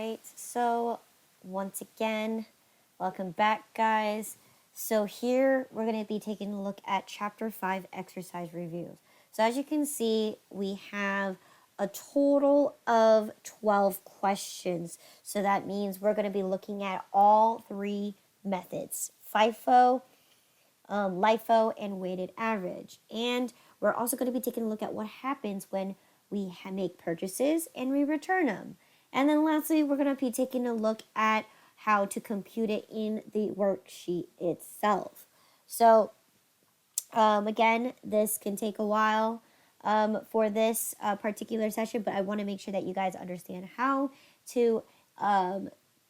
right, so once again, welcome back, guys. So here we're going to be taking a look at Chapter 5 exercise reviews. So as you can see, we have a total of 12 questions. So that means we're going to be looking at all three methods, FIFO, LIFO, and weighted average. And we're also going to be taking a look at what happens when we make purchases and we return them. And then lastly, we're going to be taking a look at how to compute it in the worksheet itself. So again, this can take a while for this particular session, but I want to make sure that you guys understand how to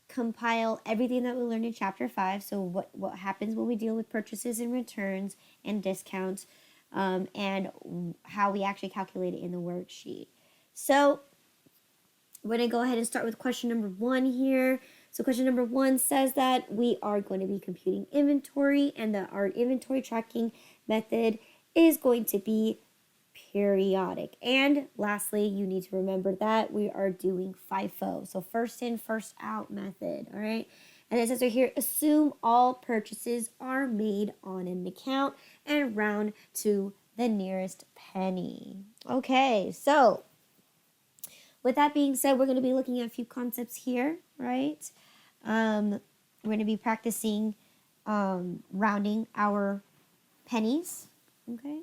compile everything that we learned in Chapter 5. So what happens when we deal with purchases and returns and discounts, and how we actually calculate it in the worksheet. So we're going to go ahead and start with question number 1 here. So question number 1 says that we are going to be computing inventory, and that our inventory tracking method is going to be periodic. And lastly, you need to remember that we are doing FIFO. So first in, first out method, all right? And it says right here, assume all purchases are made on an account and round to the nearest penny. Okay, so with that being said, we're going to be looking at a few concepts here, right? We're going to be practicing rounding our pennies, okay?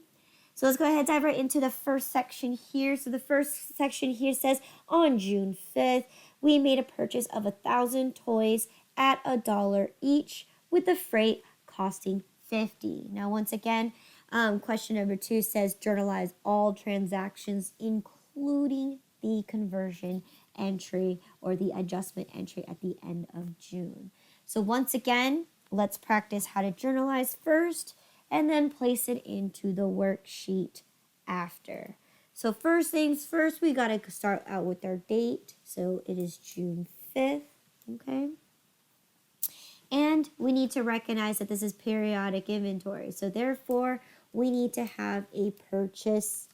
So let's go ahead and dive right into the first section here. So the first section here says, on June 5th, we made a purchase of 1,000 toys at $1 each, with the freight costing $50. Now, once again, question number 2 says, journalize all transactions, including the conversion entry or the adjustment entry at the end of June. So once again, let's practice how to journalize first and then place it into the worksheet after. So first things first, we got to start out with our date. So it is June 5th, okay? And we need to recognize that this is periodic inventory. So therefore, we need to have a purchase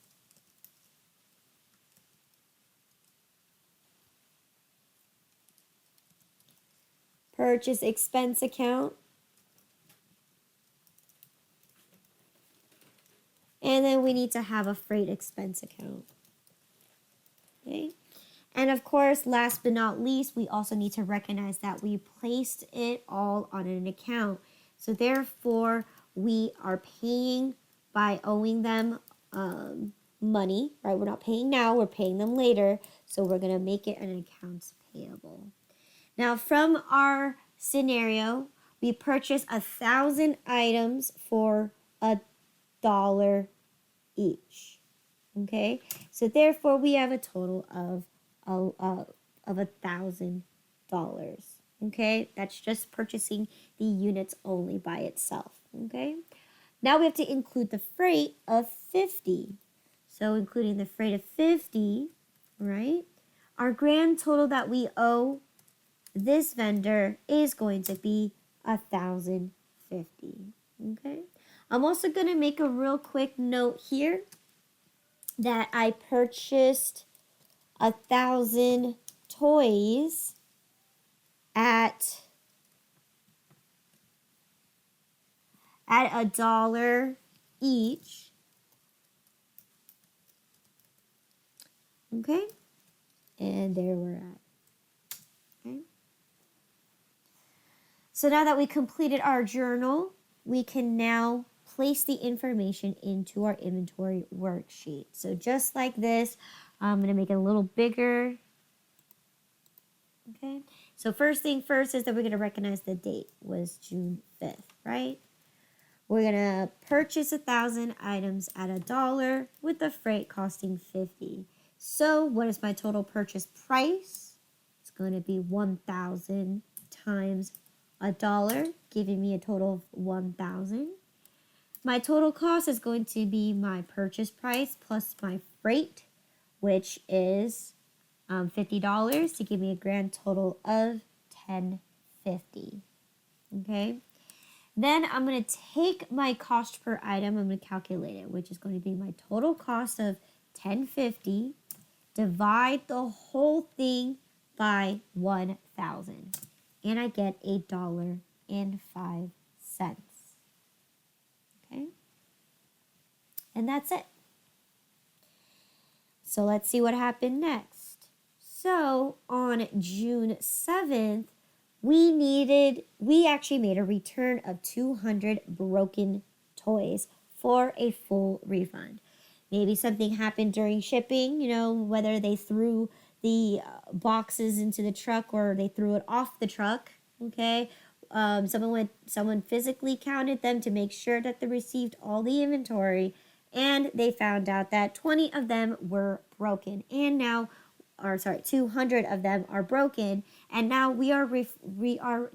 expense account. And then we need to have a freight expense account. Okay? And of course, last but not least, we also need to recognize that we placed it all on an account. So therefore, we are paying by owing them money, right? We're not paying now, we're paying them later. So we're going to make it an accounts payable. Now, from our scenario, we purchased 1,000 items for $1 each. Okay, so therefore we have a total of $1,000. Okay, that's just purchasing the units only by itself. Okay, now we have to include the freight of 50. So including the freight of 50, right? Our grand total that we owe this vendor is going to be 1,050. Okay. I'm also going to make a real quick note here that I purchased 1,000 toys at $1 each. Okay, and there we're at. Okay. So now that we completed our journal, we can now place the information into our inventory worksheet. So just like this, I'm going to make it a little bigger. Okay, so first thing first is that we're going to recognize the date was June 5th, right? We're going to purchase 1,000 items at $1 with the freight costing $50. So what is my total purchase price? It's going to be 1,000 times $1, giving me a total of 1,000. My total cost is going to be my purchase price plus my freight, which is $50 to give me a grand total of $10.50. Okay. Then I'm going to take my cost per item. I'm going to calculate it, which is going to be my total cost of $10.50. Divide the whole thing by 1,000. And I get $1.05. Okay? And that's it. So let's see what happened next. So on June 7th, we actually made a return of 200 broken toys for a full refund. Maybe something happened during shipping, whether they threw the boxes into the truck or they threw it off the truck, okay? Someone physically counted them to make sure that they received all the inventory, and they found out that 20 of them were broken, and now 200 of them are broken, and now we are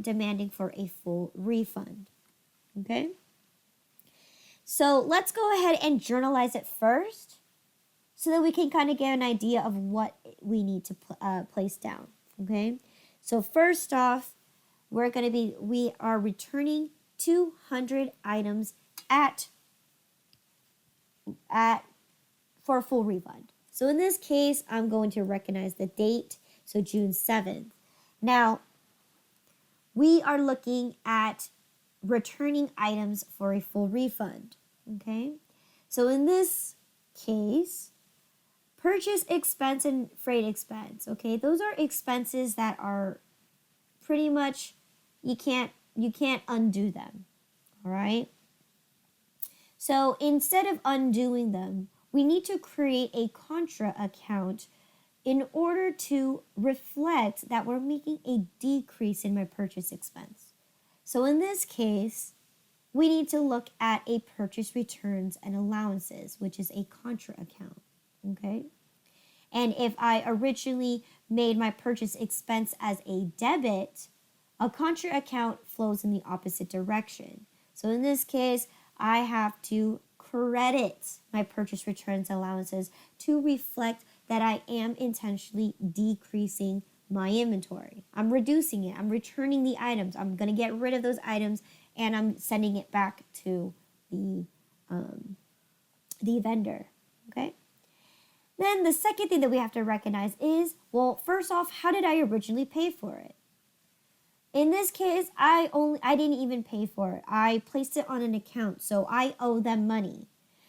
demanding for a full refund. Okay? So let's go ahead and journalize it first so that we can kind of get an idea of what we need to place down. Okay? So first off, we are returning 200 items for a full refund. So in this case, I'm going to recognize the date, so June 7th. Now, we are looking at returning items for a full refund, okay? So in this case, purchase expense and freight expense, okay? Those are expenses that are pretty much, you can't undo them, all right? So instead of undoing them, we need to create a contra account in order to reflect that we're making a decrease in my purchase expense. So in this case, we need to look at a purchase returns and allowances, which is a contra account, okay? And if I originally made my purchase expense as a debit, a contra account flows in the opposite direction. So in this case, I have to credit my purchase returns allowances to reflect that I am intentionally decreasing my inventory. I'm reducing it. I'm returning the items. I'm going to get rid of those items and I'm sending it back to the vendor. Okay? Then the second thing that we have to recognize is, well, first off, how did I originally pay for it? In this case, I didn't even pay for it. I placed it on an account, so I owe them money.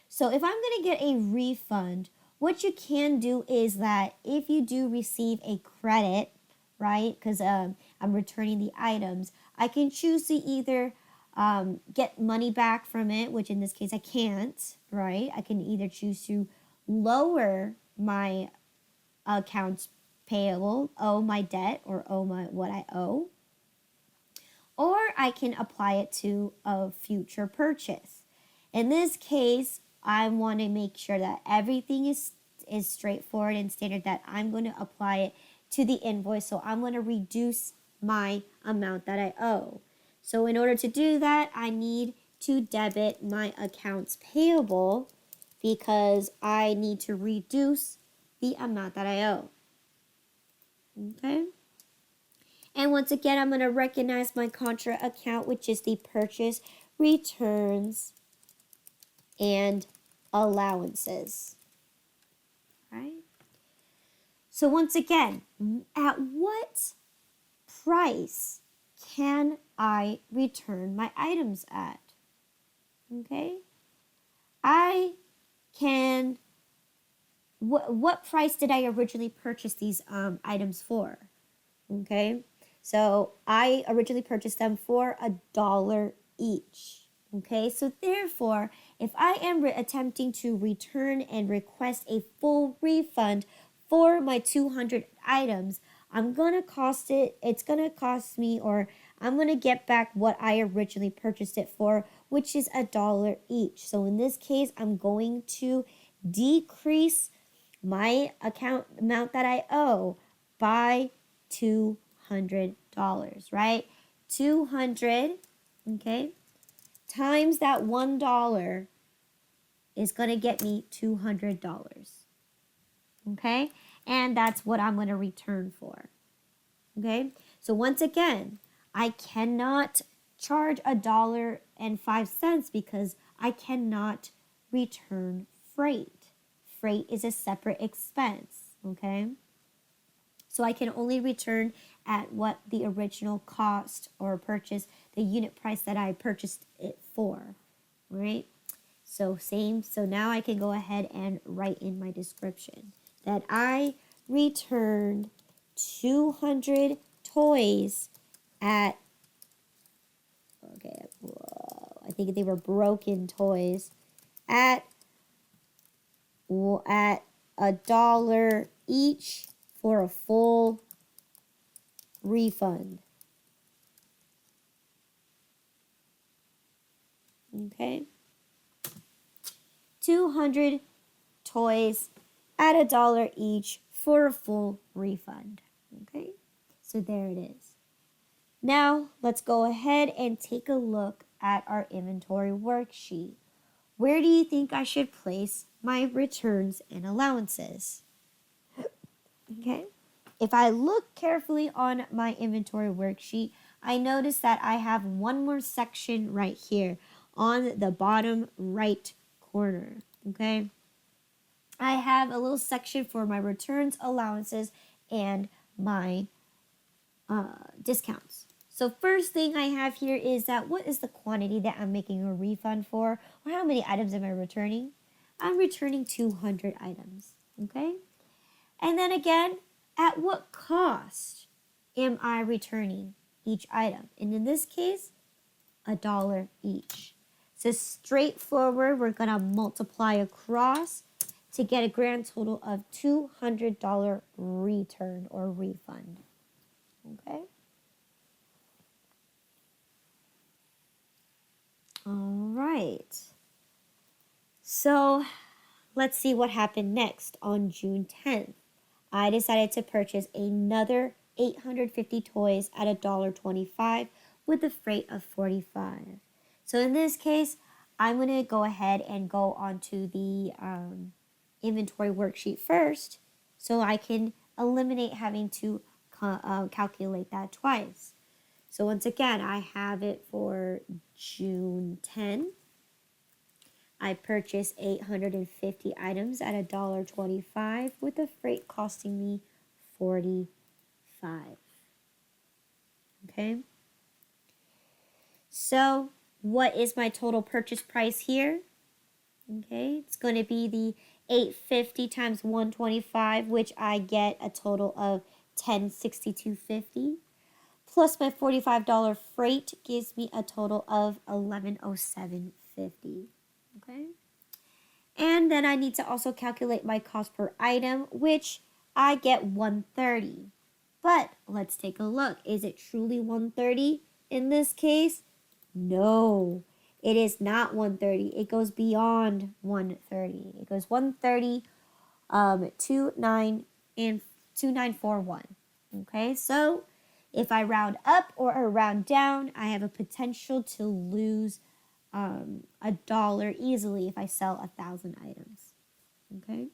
So if I'm going to get a refund, what you can do is that if you do receive a credit, right, because I'm returning the items, I can choose to either get money back from it, which in this case I can't, right? I can either choose to lower my accounts payable, owe my debt, or owe what I owe. Or I can apply it to a future purchase. In this case, I want to make sure that everything is straightforward and standard, that I'm going to apply it to the invoice. So I'm going to reduce my amount that I owe. So in order to do that, I need to debit my accounts payable because I need to reduce the amount that I owe. Okay? And once again, I'm going to recognize my contra account, which is the purchase returns and allowances. Right? So once again, at what price can I return my items at? Okay? I can, what price did I originally purchase these items for? Okay? So I originally purchased them for $1 each. Okay, so therefore, if I am attempting to return and request a full refund for my 200 items, it's going to cost me, or I'm going to get back what I originally purchased it for, which is $1 each. So in this case, I'm going to decrease my account amount that I owe by $200, right? 200, okay, times that $1 is going to get me $200, okay? And that's what I'm going to return for, okay? So once again, I cannot charge $1.05 because I cannot return freight. Freight is a separate expense, okay? So I can only return at what the original cost or purchase, the unit price that I purchased it for, right? So same, so now I can go ahead and write in my description that I returned 200 toys at, okay, whoa, I think they were broken toys at $1 each for a full refund. Okay. 200 toys at $1 each for a full refund. Okay. So there it is. Now let's go ahead and take a look at our inventory worksheet. Where do you think I should place my returns and allowances? Okay. If I look carefully on my inventory worksheet, I notice that I have one more section right here on the bottom right corner. Okay. I have a little section for my returns, allowances, and my discounts. So first thing I have here is that what is the quantity that I'm making a refund for, or how many items am I returning? I'm returning 200 items, okay? And then again, at what cost am I returning each item? And in this case, $1 each. So straightforward, we're gonna multiply across to get a grand total of $200 return or refund, okay? All right. So let's see what happened next. On June 10th, I decided to purchase another 850 toys at $1.25 with a freight of $45. So in this case, I'm going to go ahead and go onto the inventory worksheet first so I can eliminate having to calculate that twice. So once again, I have it for June 10. I purchased 850 items at $1.25 with the freight costing me $45. Okay. So what is my total purchase price here? Okay, it's going to be the 850 times 125, which I get a total of $1062.50. Plus my $45 freight gives me a total of $1107.50. Okay. And then I need to also calculate my cost per item, which I get $130. But let's take a look. Is it truly $130 in this case? No, it is not $130. It goes beyond $130. It goes $130, 29 and 2941. Okay, so if I round up or round down, I have a potential to lose $1 easily if I sell 1,000 items. Okay.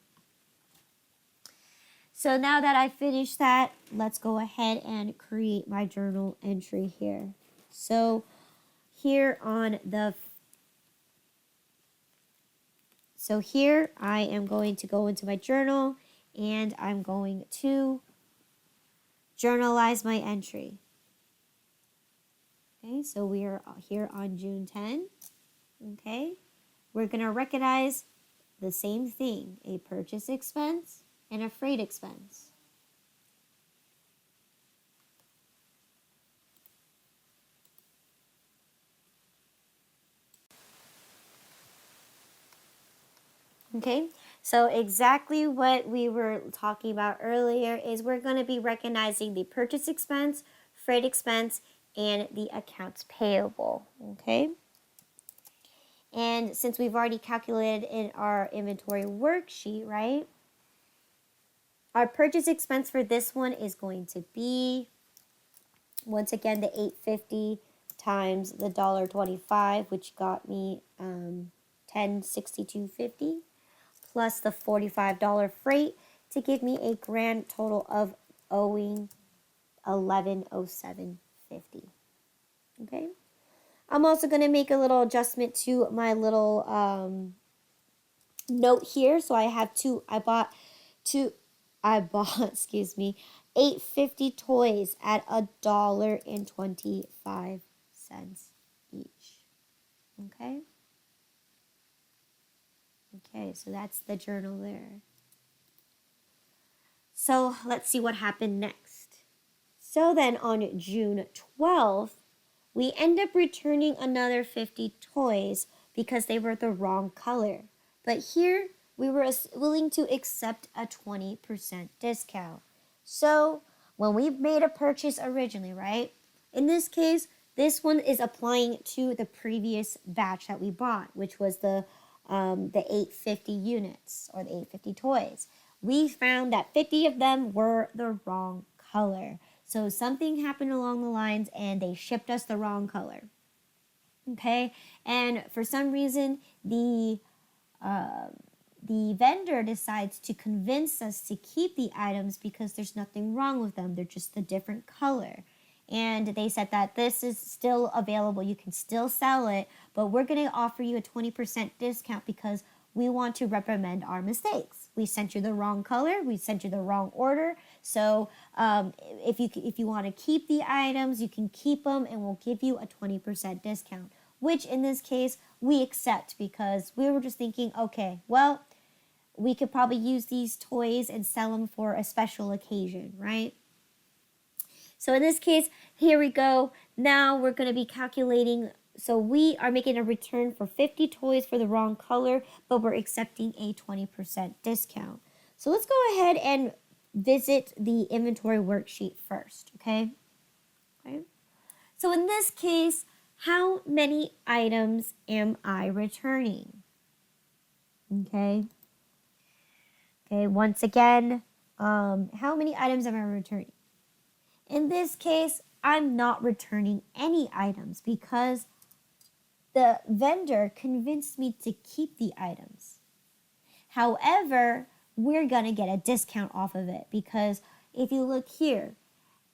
So now that I finished that, let's go ahead and create my journal entry here. So here I am going to go into my journal and I'm going to journalize my entry. Okay, so we are here on June 10. Okay, we're going to recognize the same thing, a purchase expense and a freight expense. Okay, so exactly what we were talking about earlier is we're going to be recognizing the purchase expense, freight expense, and the accounts payable. Okay. And since we've already calculated in our inventory worksheet, right? Our purchase expense for this one is going to be, once again, the 850 times the $1.25, which got me $1062.50, plus the $45 freight to give me a grand total of owing $1107.50. Okay. I'm also going to make a little adjustment to my little note here. So I have I bought, excuse me, 850 toys at $1.25 each. Okay? Okay, so that's the journal there. So let's see what happened next. So then on June 12th, we end up returning another 50 toys because they were the wrong color. But here, we were willing to accept a 20% discount. So when we made a purchase originally, right? In this case, this one is applying to the previous batch that we bought, which was the 850 units or the 850 toys. We found that 50 of them were the wrong color. So something happened along the lines and they shipped us the wrong color. Okay, and for some reason the vendor decides to convince us to keep the items because there's nothing wrong with them. They're just a different color. And they said that this is still available. You can still sell it, but we're going to offer you a 20% discount because we want to reprimand our mistakes. We sent you the wrong color. We sent you the wrong order. So if you want to keep the items, you can keep them and we'll give you a 20% discount, which in this case we accept because we were just thinking, okay, well, we could probably use these toys and sell them for a special occasion, right? So in this case, here we go. Now we're going to be calculating. So we are making a return for 50 toys for the wrong color, but we're accepting a 20% discount. So let's go ahead and visit the inventory worksheet first, okay? So in this case, how many items am I returning? Okay, once again, how many items am I returning? In this case, I'm not returning any items because the vendor convinced me to keep the items. However, we're going to get a discount off of it because if you look here,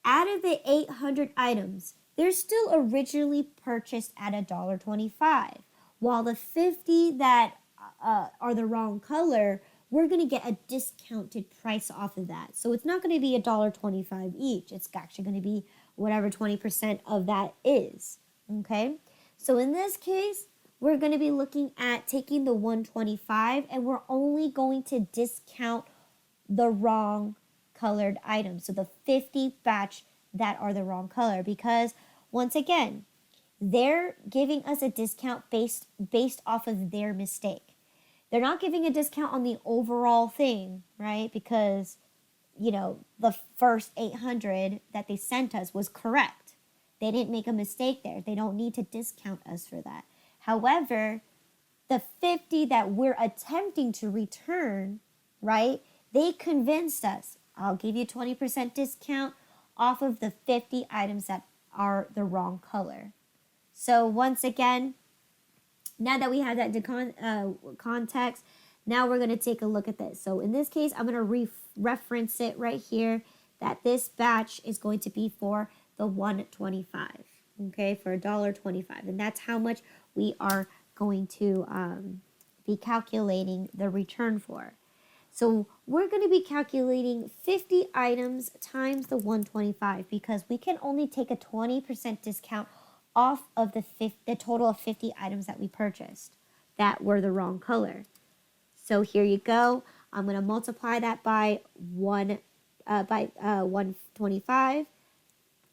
out of the 800 items, they're still originally purchased at $1.25, while the 50 that are the wrong color, we're going to get a discounted price off of that. So it's not going to be $1.25 each. It's actually going to be whatever 20% of that is. Okay? So in this case, we're going to be looking at taking the 125 and we're only going to discount the wrong colored items. So the 50 batch that are the wrong color because once again, they're giving us a discount based off of their mistake. They're not giving a discount on the overall thing, right? Because, the first 800 that they sent us was correct. They didn't make a mistake there. They don't need to discount us for that. However, the 50 that we're attempting to return, right? They convinced us, I'll give you 20% discount off of the 50 items that are the wrong color. So once again, now that we have that context, now we're going to take a look at this. So in this case, I'm going to reference it right here that this batch is going to be for the 125, okay, for $1.25. And that's how much we are going to be calculating the return for. So we're going to be calculating 50 items times the 125 because we can only take a 20% discount off of the total of 50 items that we purchased that were the wrong color. So here you go. I'm going to multiply that by 125,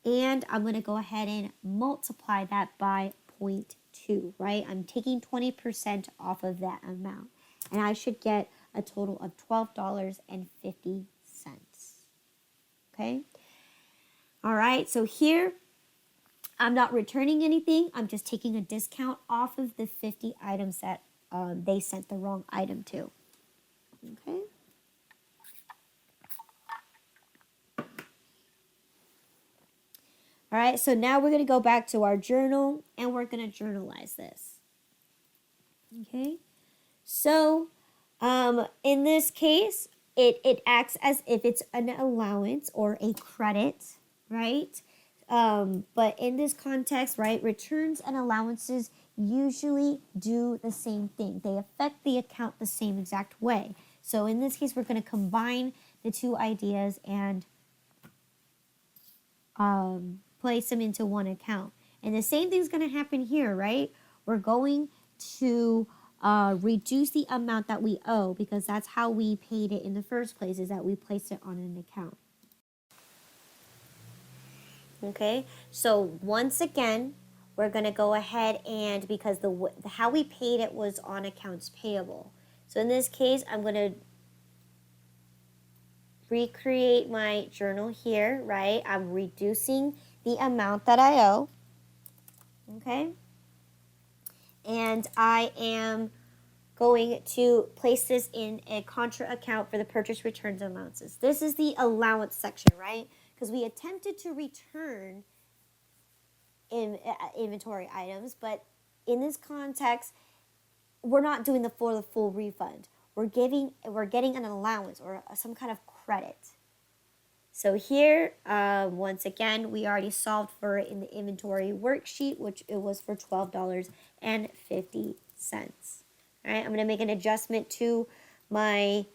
and I'm going to go ahead and multiply that by 0.2, right? I'm taking 20% off of that amount, and I should get a total of $12.50. Okay? All right, so here I'm not returning anything. I'm just taking a discount off of the 50 items that they sent the wrong item to. Okay? All right, so now we're going to go back to our journal and we're going to journalize this. Okay? So, in this case, it acts as if it's an allowance or a credit, right? But in this context, right, returns and allowances usually do the same thing. They affect the account the same exact way. So in this case, we're going to combine the two ideas and place them into one account. And the same thing's going to happen here, right? We're going to reduce the amount that we owe because that's how we paid it in the first place, is that we placed it on an account. Okay, so once again, we're going to go ahead and, because how we paid it was on accounts payable. So in this case, I'm going to recreate my journal here, right? I'm reducing the amount that I owe, okay? And I am going to place this in a contra account for the purchase returns and allowances. This is the allowance section, right? Because we attempted to return inventory items, but in this context, we're not doing the full refund. We're getting an allowance or some kind of credit. So here, once again, we already solved for it in the inventory worksheet, which it was for $12.50. All right, I'm going to make an adjustment to my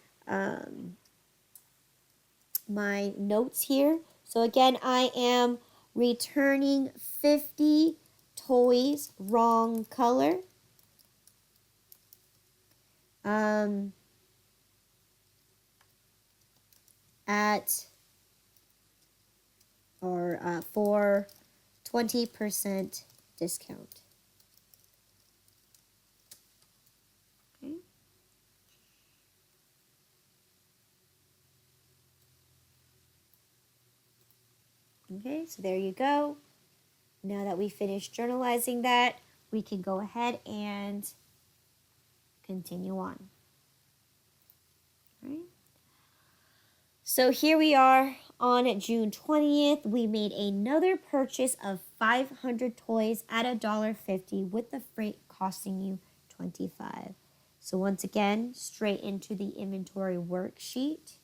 my notes here. So again, I am returning 50 toys, wrong color. For 20% discount. Okay. Okay, so there you go. Now that we finished journalizing that, we can go ahead and continue on. All right. So here we are on June 20th. We made another purchase of 500 toys at $1.50 with the freight costing you $25. So once again, straight into the inventory worksheet.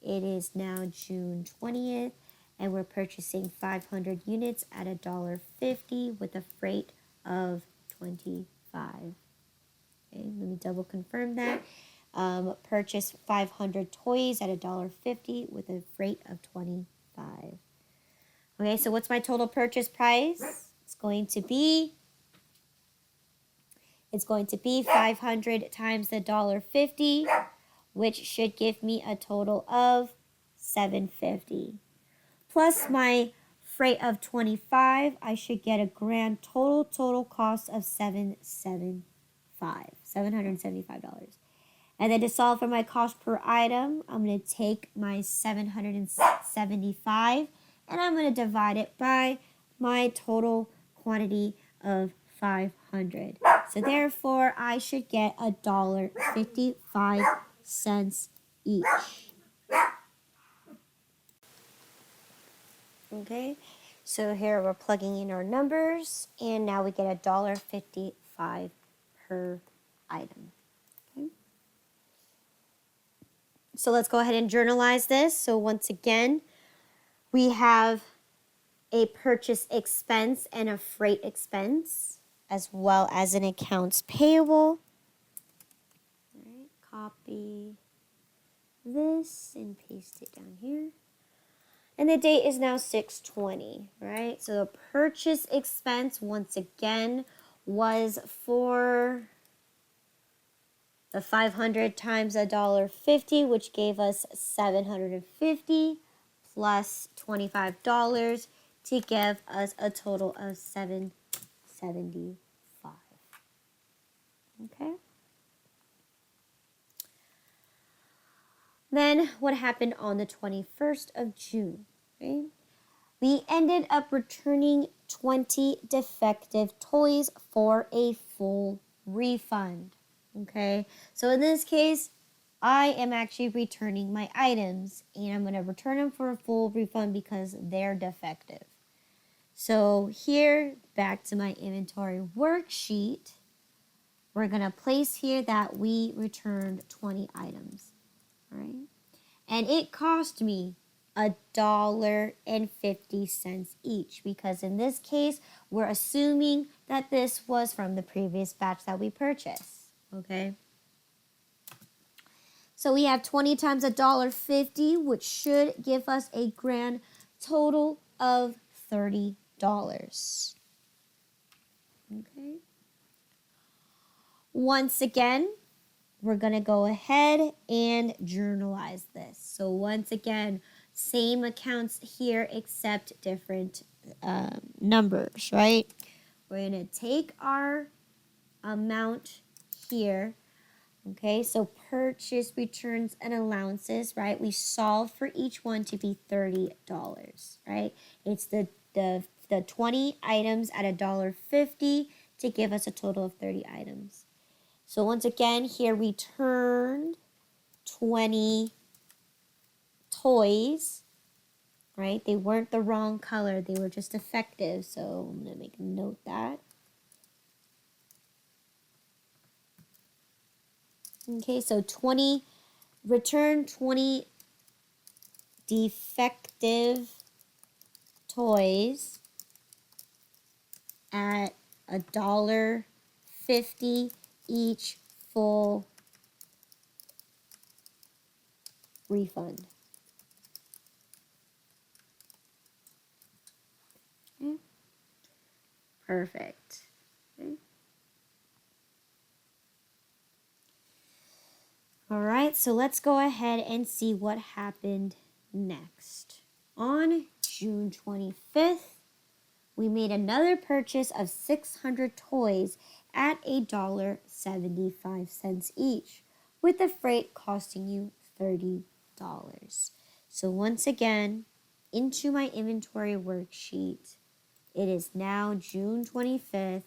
It is now June 20th, and we're purchasing 500 units at $1.50 with a freight of $25. Okay, let me double confirm that. Purchase 500 toys at $1.50 with a freight of $25. Okay, so what's my total purchase price? It's going to be 500 times the $1.50, which should give me a total of $7.50. Plus my freight of $25, I should get a grand total cost of $775. And then to solve for my cost per item, I'm going to take my $775 and I'm going to divide it by my total quantity of 500. So therefore, I should get $1.55 each. Okay, so here we're plugging in our numbers, and now we get $1.55 per item. Okay. So let's go ahead and journalize this. So once again, we have a purchase expense and a freight expense, as well as an accounts payable. All right, copy this and paste it down here. And the date is now 6/20, right? So the purchase expense, once again, was for the 500 times $1.50, which gave us $750 plus $25 to give us a total of $775. Okay? Then what happened on the 21st of June? Okay? We ended up returning 20 defective toys for a full refund. Okay? So in this case, I am actually returning my items, and I'm going to return them for a full refund because they're defective. So here, back to my inventory worksheet, we're going to place here that we returned 20 items. All right? And it cost me $1.50 each, because in this case, we're assuming that this was from the previous batch that we purchased. Okay? So we have 20 times $1.50, which should give us a grand total of $30. Okay. Once again, we're going to go ahead and journalize this. So once again, same accounts here except different numbers, right? We're going to take our amount here. Okay, so purchase, returns, and allowances, right? We solve for each one to be $30, right? It's the 20 items at $1.50 to give us a total of 30 items. So once again, here we returned 20 toys, right? They weren't the wrong color. They were just defective. So I'm going to make a note that. Okay, so 20, return 20 defective toys at $1.50 each, full refund. Okay. Perfect. Okay. All right, so let's go ahead and see what happened next. On June 25th, we made another purchase of 600 toys at $1.75 each, with the freight costing you $30. So once again, into my inventory worksheet, it is now June 25th,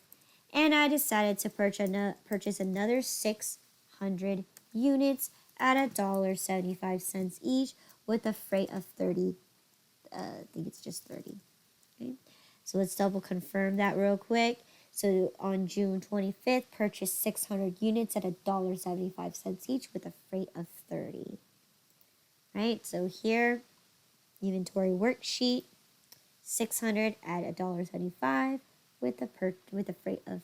and I decided to purchase another 600 units at $1.75 each, with a freight of 30. I think it's just 30. Okay. So let's double confirm that real quick. So on June 25th, purchase 600 units at $1.75 each with a freight of 30. Right, so here, inventory worksheet, 600 at $1.75 with a freight of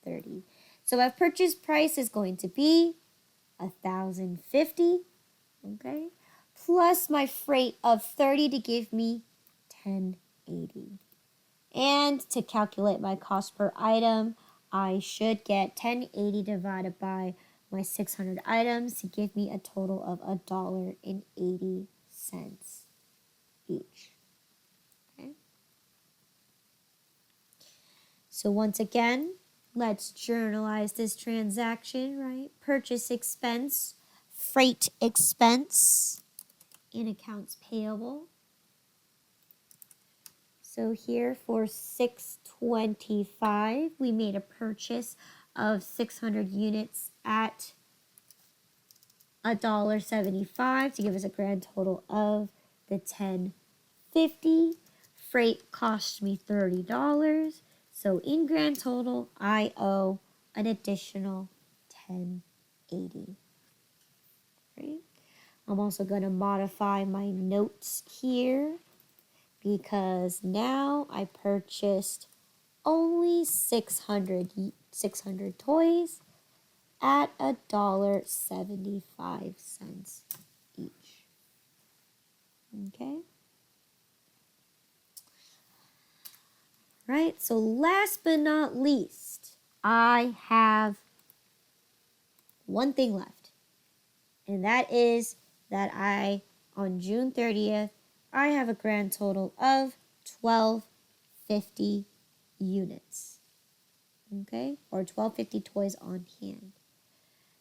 30. So our purchase price is going to be $1,050, okay, plus my freight of 30 to give me $1,080. And to calculate my cost per item, I should get $1,080 divided by my 600 items to give me a total of $1.80 each. Okay. So once again, let's journalize this transaction, right? Purchase expense, freight expense, and accounts payable. So here for $625, we made a purchase of 600 units at $1.75 to give us a grand total of the $10.50. Freight cost me $30. So in grand total, I owe an additional $10.80. Right? I'm also going to modify my notes here, because now I purchased only 600 toys at $1.75 each. Okay? Right, so last but not least, I have one thing left. And that is that on June 30th, I have a grand total of 1,250 units. Okay? Or 1,250 toys on hand.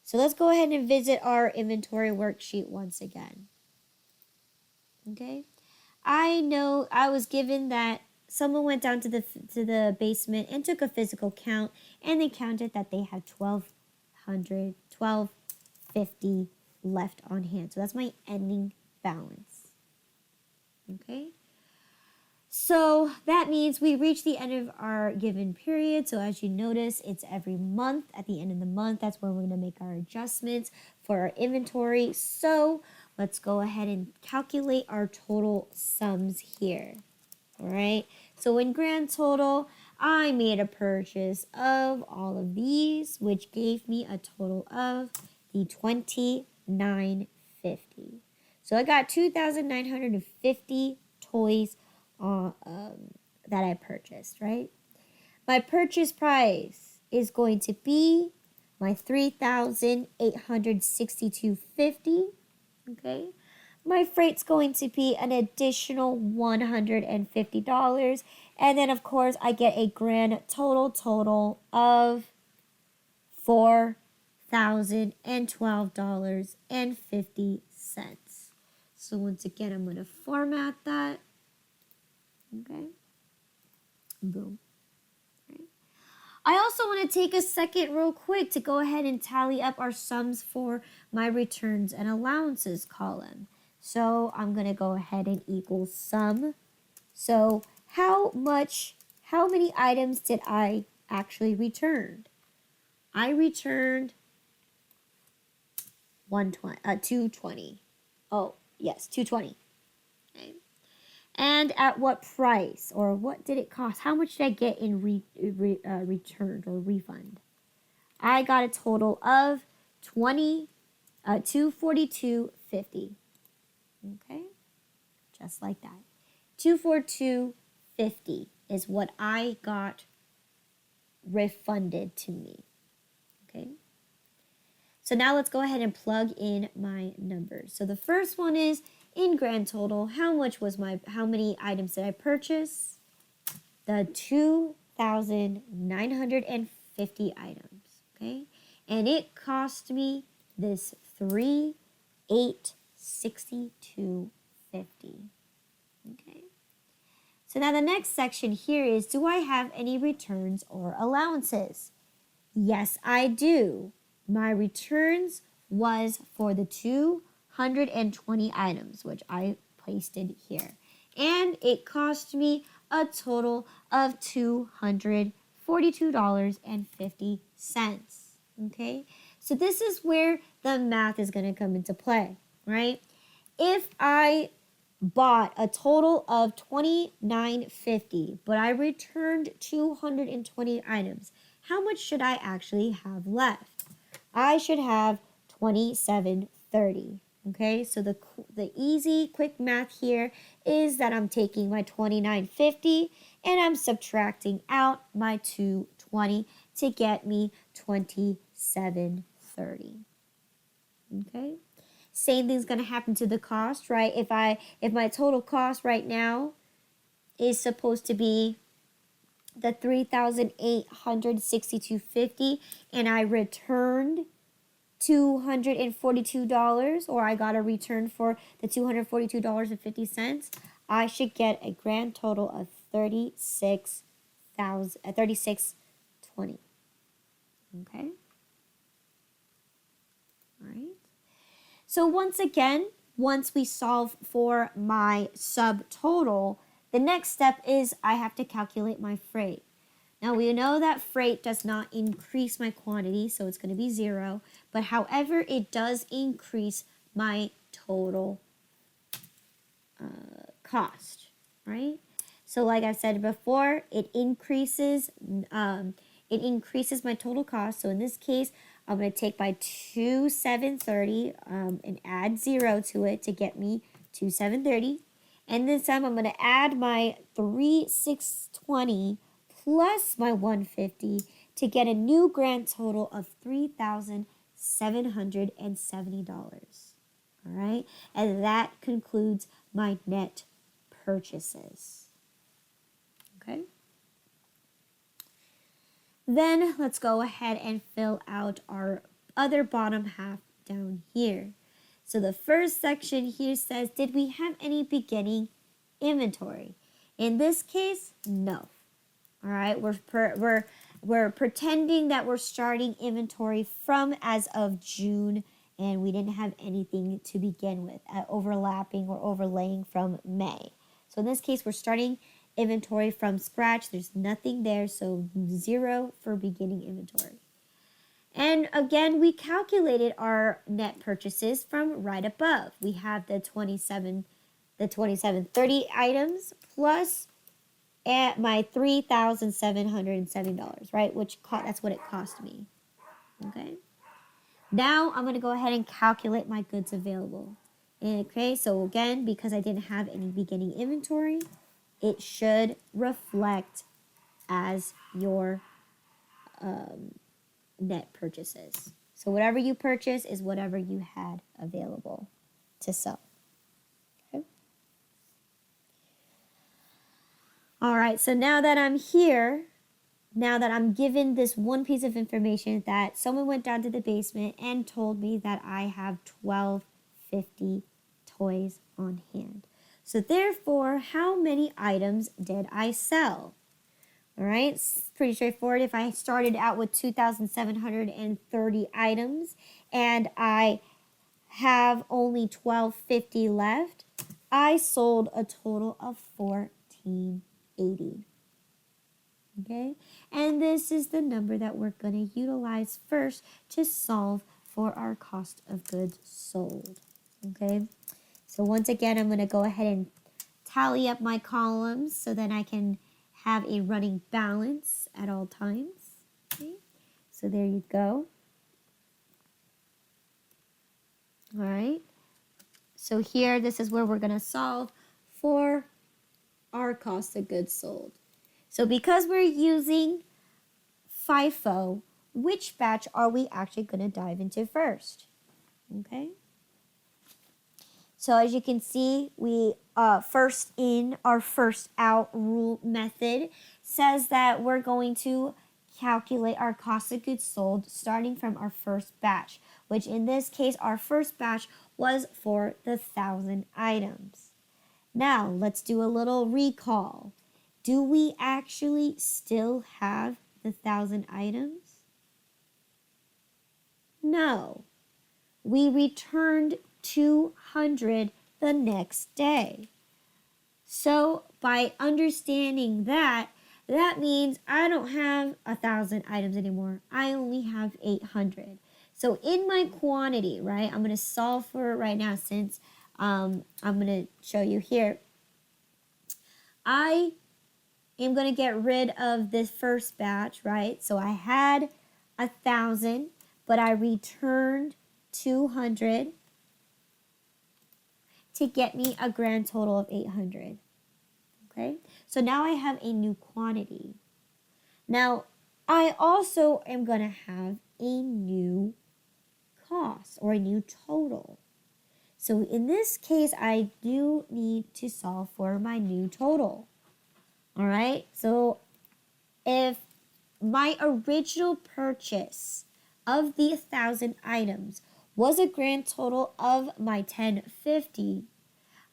So let's go ahead and visit our inventory worksheet once again. Okay? I know I was given that someone went down to the basement and took a physical count, and they counted that they had 1,250 left on hand. So that's my ending balance. Okay? So that means we reached the end of our given period. So as you notice, it's every month. At the end of the month, that's when we're going to make our adjustments for our inventory. So let's go ahead and calculate our total sums here. All right. So in grand total, I made a purchase of all of these, which gave me a total of the $2,950. So I got 2,950 toys that I purchased, right? My purchase price is going to be my $3,862.50. Okay. My freight's going to be an additional $150. And then, of course, I get a grand total of $4,012.50. So once again, I'm going to format that. Okay. Boom. Right. I also want to take a second real quick to go ahead and tally up our sums for my returns and allowances column. So I'm going to go ahead and equal sum. So how many items did I actually return? I returned 220. Oh, yes, 220. Okay. And at what price, or what did it cost? How much did I get in returned or refund? I got a total of 242.50. Okay, just like that. 242.50 is what I got refunded to me. Okay. So now let's go ahead and plug in my numbers. So the first one is in grand total, how many items did I purchase? The 2,950 items, okay? And it cost me this 3,862.50. Okay. So now the next section here is, do I have any returns or allowances? Yes, I do. My returns was for the 220 items, which I pasted here. And it cost me a total of $242.50. Okay? So this is where the math is going to come into play, right? If I bought a total of $29.50, but I returned 220 items, how much should I actually have left? I should have $27.30. Okay, so the easy, quick math here is that I'm taking my $29.50 and I'm subtracting out my $220 to get me $27.30. Okay, same thing's gonna happen to the cost, right? If my total cost right now is supposed to be the $3,862.50 and I returned $242, or I got a return for the $242.50, I should get a grand total of $36,20. Okay? All right. So once again, once we solve for my subtotal, the next step is I have to calculate my freight. Now, we know that freight does not increase my quantity, so it's going to be 0. But however, it does increase my total cost, right? So like I said before, it increases my total cost. So in this case, I'm going to take my 2,730 and add 0 to it to get me 2,730. And this time I'm going to add my 3,620 plus my 150 to get a new grand total of $3,770. All right, and that concludes my net purchases. Okay. Then let's go ahead and fill out our other bottom half down here. So the first section here says, did we have any beginning inventory? In this case, no. All right, we're pretending that we're starting inventory from as of June, and we didn't have anything to begin with, overlapping or overlaying from May. So in this case, we're starting inventory from scratch. There's nothing there, so 0 for beginning inventory. And again, we calculated our net purchases from right above. We have the 2730 items plus at my $3,770, right? That's what it cost me. Okay. Now I'm going to go ahead and calculate my goods available. Okay, so again, because I didn't have any beginning inventory, it should reflect as your net purchases. So whatever you purchase is whatever you had available to sell. Okay. All right, so now that I'm here, now that I'm given this one piece of information that someone went down to the basement and told me that I have 1250 toys on hand. So therefore, how many items did I sell? All right, it's pretty straightforward. If I started out with 2,730 items and I have only 1250 left, I sold a total of 1480. Okay, and this is the number that we're going to utilize first to solve for our cost of goods sold. Okay, so once again, I'm going to go ahead and tally up my columns so that I can have a running balance at all times. Okay, so there you go. All right, so here, this is where we're going to solve for our cost of goods sold. So because we're using FIFO, which batch are we actually going to dive into first? Okay. So as you can see, we first in, our first out rule method says that we're going to calculate our cost of goods sold starting from our first batch, which in this case, our first batch was for the 1,000 items. Now, let's do a little recall. Do we actually still have the 1,000 items? No. We returned 200 the next day. So by understanding that, that means I don't have 1,000 items anymore. I only have 800. So in my quantity, right, I'm going to solve for it right now since I'm going to show you here. I am going to get rid of this first batch, right? So I had 1,000, but I returned 200 to get me a grand total of 800. Okay, so now I have a new quantity. Now, I also am going to have a new cost or a new total. So in this case, I do need to solve for my new total. All right, so if my original purchase of the 1,000 items was a grand total of my 1,050,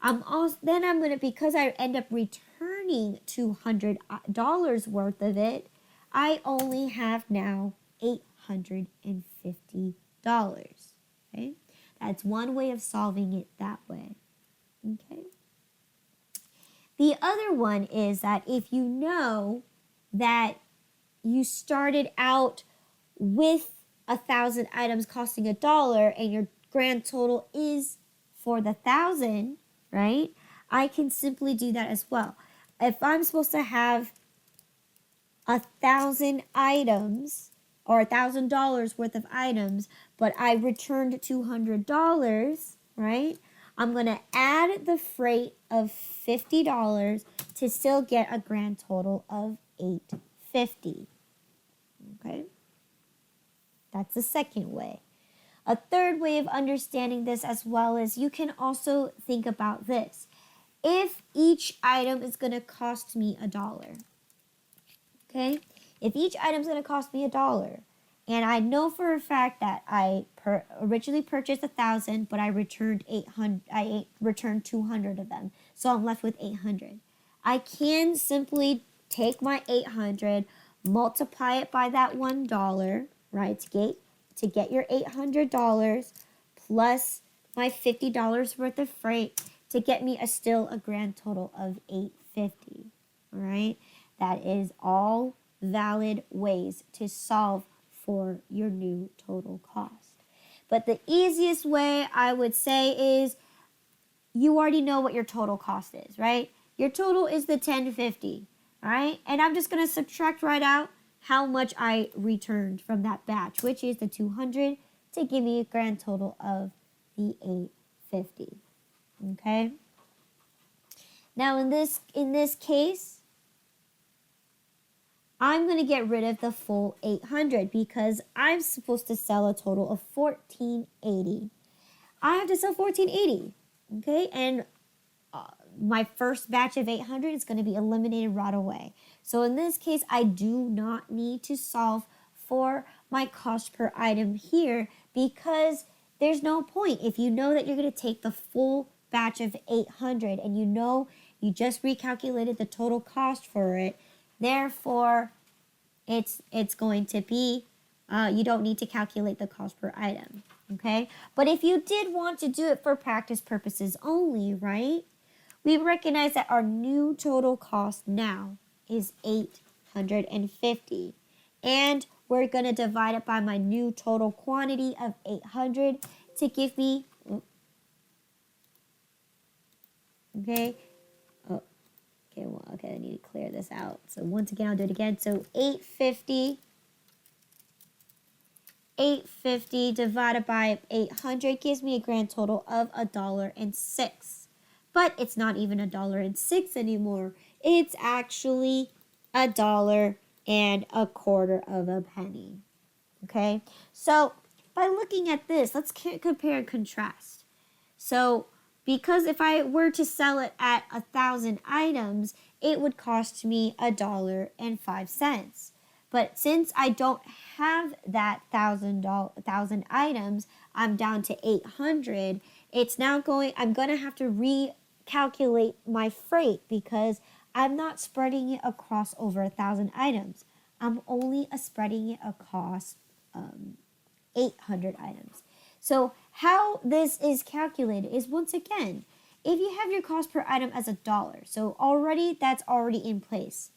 then I'm going to, because I end up returning $200 worth of it, I only have now $850. Okay, that's one way of solving it that way. Okay. The other one is that if you know that you started out with 1,000 items costing $1 and your grand total is for the 1,000, right? I can simply do that as well. If I'm supposed to have 1,000 items or $1,000 worth of items, but I returned $200, right? I'm going to add the freight of $50 to still get a grand total of $850. Okay? That's the second way. A third way of understanding this as well is you can also think about this. If each item is going to cost me $1, okay? If each item is going to cost me $1, and I know for a fact that I originally purchased 1,000, but I returned 800. I returned 200 of them, so I'm left with 800. I can simply take my 800, multiply it by that $1, right? To get your $800 plus my $50 worth of freight to get me still a grand total of $850. All right, that is all valid ways to solve for your new total cost. But the easiest way I would say is you already know what your total cost is, right? Your total is the 1050, all right? And I'm just going to subtract right out how much I returned from that batch, which is the 200 to give me a grand total of the 850, okay? Now in this case, I'm going to get rid of the full 800 because I'm supposed to sell a total of 1480. I have to sell 1480, okay? And my first batch of 800 is going to be eliminated right away. So in this case, I do not need to solve for my cost per item here because there's no point. If you know that you're going to take the full batch of 800 and you know you just recalculated the total cost for it, therefore it's going to be, you don't need to calculate the cost per item, okay? But if you did want to do it for practice purposes only, right? We recognize that our new total cost now is 850. And we're going to divide it by my new total quantity of 800 to give me, okay, okay, I need to clear this out. So once again, I'll do it again. So 850 divided by 800 gives me a grand total of $1.06. But it's not even $1.06 anymore. It's actually $1.25. Okay? So by looking at this, let's compare and contrast. So because if I were to sell it at 1,000 items, it would cost me $1.05. But since I don't have that 1,000 items, I'm down to 800. I'm going to have to recalculate my freight because I'm not spreading it across over 1,000 items. I'm only spreading it across 800 items. So how this is calculated is, once again, if you have your cost per item as $1, so that's already in place.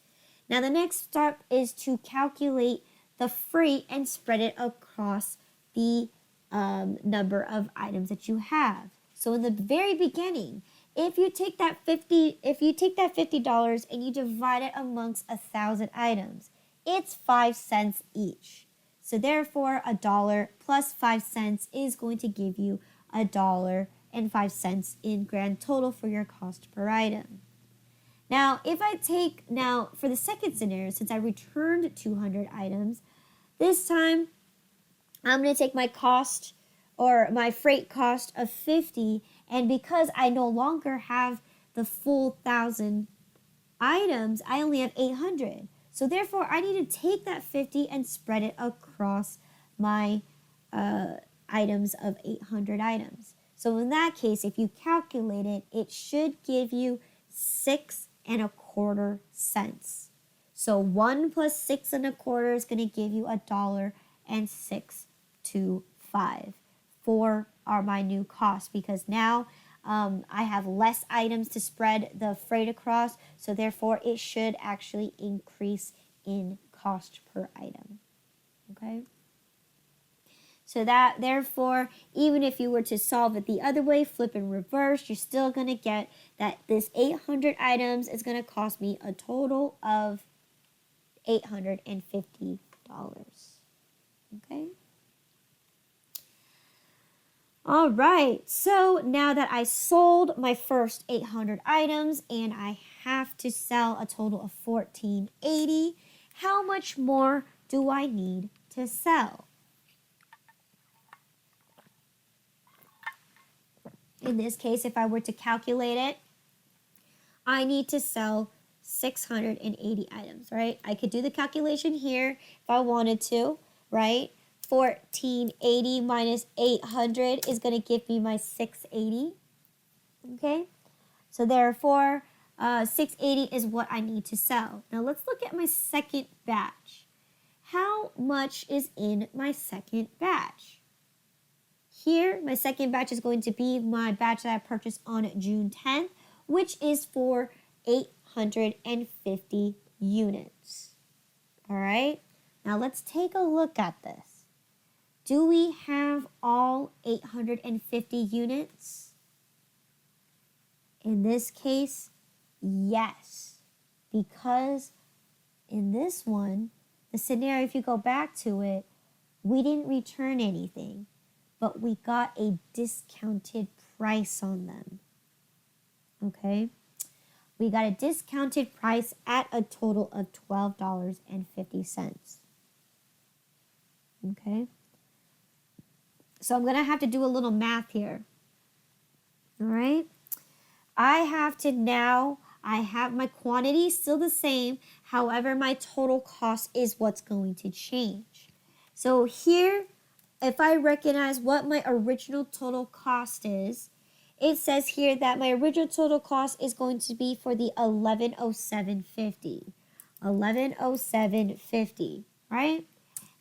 Now the next step is to calculate the freight and spread it across the number of items that you have. So in the very beginning, if you take that $50 and you divide it amongst 1,000 items, it's 5 cents each. So therefore, $1 plus 5 cents is going to give you $1.05 in grand total for your cost per item. Now, for the second scenario, since I returned 200 items, this time I'm going to take my cost or my freight cost of 50, and because I no longer have the full 1,000 items, I only have 800. So therefore, I need to take that 50 and spread it across my items of 800 items. So in that case, if you calculate it, it should give you 6.25 cents. So 1 plus 6.25 is going to give you $1.625 for my new cost, because now I have less items to spread the freight across, so therefore it should actually increase in cost per item. Okay? So that, therefore, even if you were to solve it the other way, flip and reverse, you're still going to get that this 800 items is going to cost me a total of $850. Okay? All right, so now that I sold my first 800 items and I have to sell a total of $14.80, how much more do I need to sell? In this case, if I were to calculate it, I need to sell 680 items, right? I could do the calculation here if I wanted to, right? 1480 minus 800 is going to give me my 680. Okay, so therefore 680 is what I need to sell. Now let's look at my second batch. How much is in my second batch? Here, my second batch is going to be my batch that I purchased on June 10th, which is for 850 units. All right, now let's take a look at this. Do we have all 850 units? In this case, yes. Because in this one, the scenario, if you go back to it, we didn't return anything, but we got a discounted price on them. Okay? we got a discounted price at a total of $12.50. Okay? So I'm going to have to do a little math here. All right? I have my quantity still the same. However, my total cost is what's going to change. So here, if I recognize what my original total cost is, it says here that my original total cost is going to be for the $1107.50. $1107.50, right?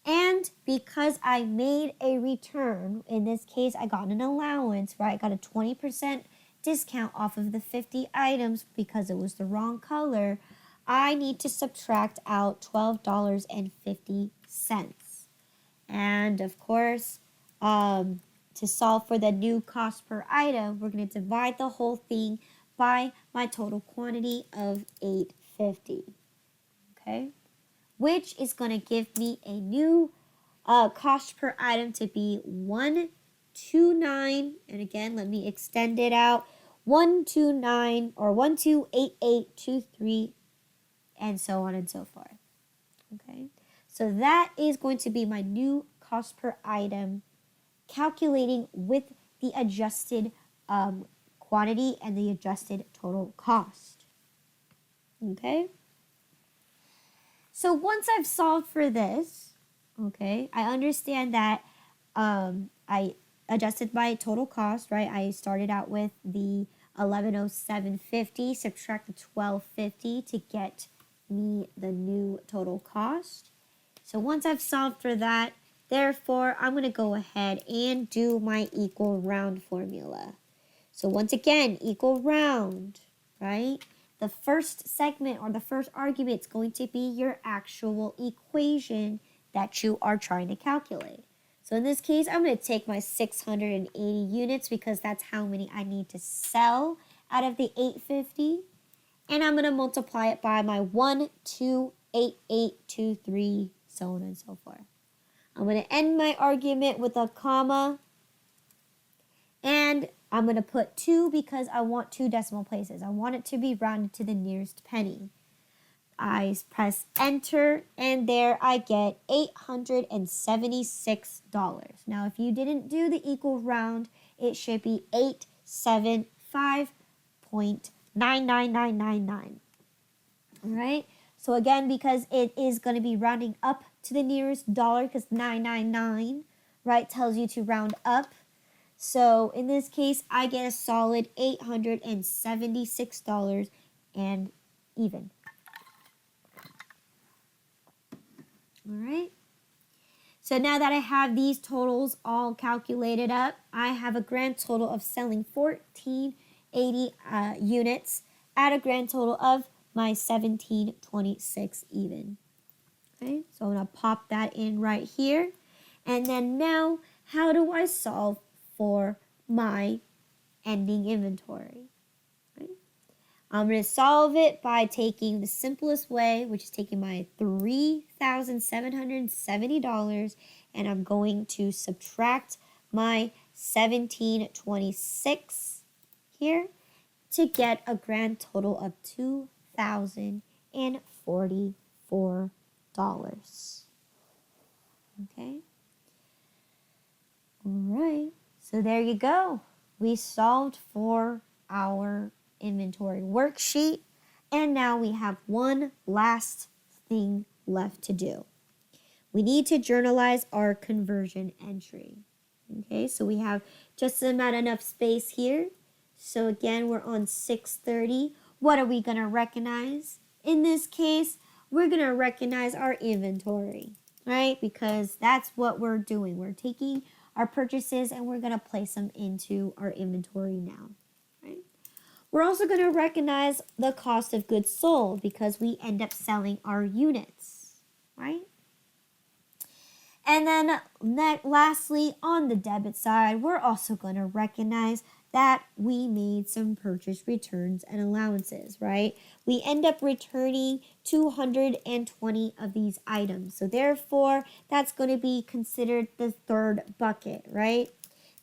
And because I made a return, in this case, I got an allowance, right? I got a 20% discount off of the 50 items because it was the wrong color. I need to subtract out $12.50. And of course, to solve for the new cost per item, we're going to divide the whole thing by my total quantity of 850. Okay? Which is going to give me a new cost per item to be 129, and again, let me extend it out, 129 or 128823, and so on and so forth. Okay, so that is going to be my new cost per item, calculating with the adjusted quantity and the adjusted total cost. Okay. So once I've solved for this, okay, I understand that I adjusted my total cost, right? I started out with the $1107.50, subtract the $12.50 to get me the new total cost. So once I've solved for that, therefore, I'm going to go ahead and do my equal round formula. So once again, equal round, right? The first segment or the first argument is going to be your actual equation that you are trying to calculate. So in this case, I'm going to take my 680 units because that's how many I need to sell out of the 850. And I'm going to multiply it by my 128823, so on and so forth. I'm going to end my argument with a comma. And I'm going to put 2 because I want 2 decimal places. I want it to be rounded to the nearest penny. I press enter, and there I get $876. Now, if you didn't do the equal round, it should be 875.99999. All right? So again, because it is going to be rounding up to the nearest dollar, because 999, right, tells you to round up. So in this case, I get a solid $876 and even. All right. So now that I have these totals all calculated up, I have a grand total of selling 1480 units at a grand total of my 1726 even. Okay, so I'm going to pop that in right here. And then now, how do I solve for my ending inventory? Right? I'm going to solve it by taking the simplest way, which is taking my $3,770, and I'm going to subtract my 1726 here to get a grand total of $2,044. Okay. All right. So there you go. We solved for our inventory worksheet, and now we have one last thing left to do. We need to journalize our conversion entry. Okay, so we have just about enough space here. So again, we're on 630. What are we going to recognize? In this case, we're going to recognize our inventory, right? Because that's what we're doing. We're taking our purchases and we're going to place them into our inventory now, right? We're also going to recognize the cost of goods sold because we end up selling our units, right? And then lastly, on the debit side, we're also going to recognize that we made some purchase returns and allowances, right? We end up returning 220 of these items. So therefore, that's going to be considered the third bucket, right?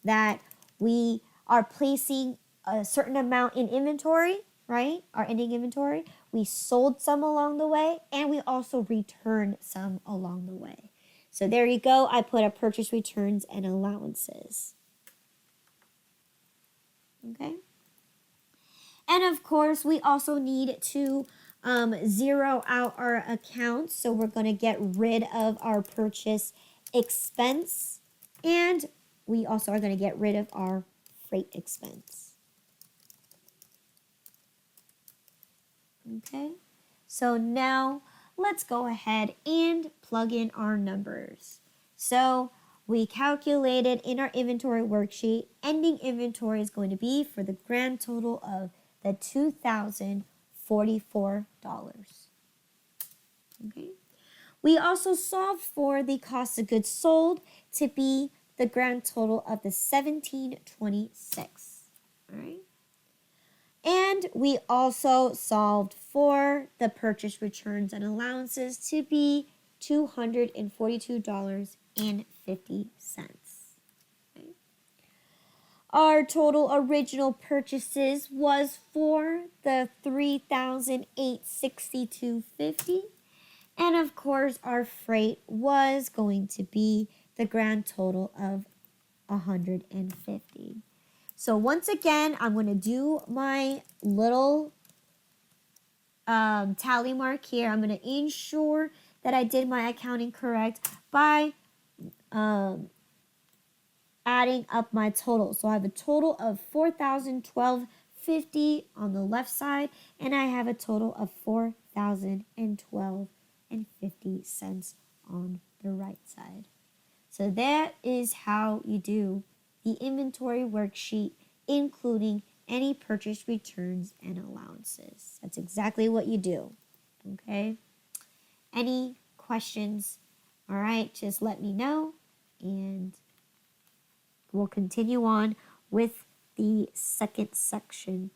That we are placing a certain amount in inventory, right? Our ending inventory. We sold some along the way, and we also returned some along the way. So there you go. I put a purchase returns and allowances. Okay. And of course, we also need to zero out our accounts. So we're going to get rid of our purchase expense. And we also are going to get rid of our freight expense. Okay. So now let's go ahead and plug in our numbers. So we calculated in our inventory worksheet, ending inventory is going to be for the grand total of the $2,044. Okay. We also solved for the cost of goods sold to be the grand total of the $1,726. All right. And we also solved for the purchase returns and allowances to be $242.50. Okay. Our total original purchases was for the $3,862.50. And of course, our freight was going to be the grand total of $150. So once again, I'm going to do my little tally mark here. I'm going to ensure that I did my accounting correct by adding up my total. So I have a total of $4,012.50 on the left side, and I have a total of $4,012.50 on the right side. So that is how you do the inventory worksheet, including any purchase returns and allowances. That's exactly what you do. Okay? Any questions? All right, just let me know, and we'll continue on with the second section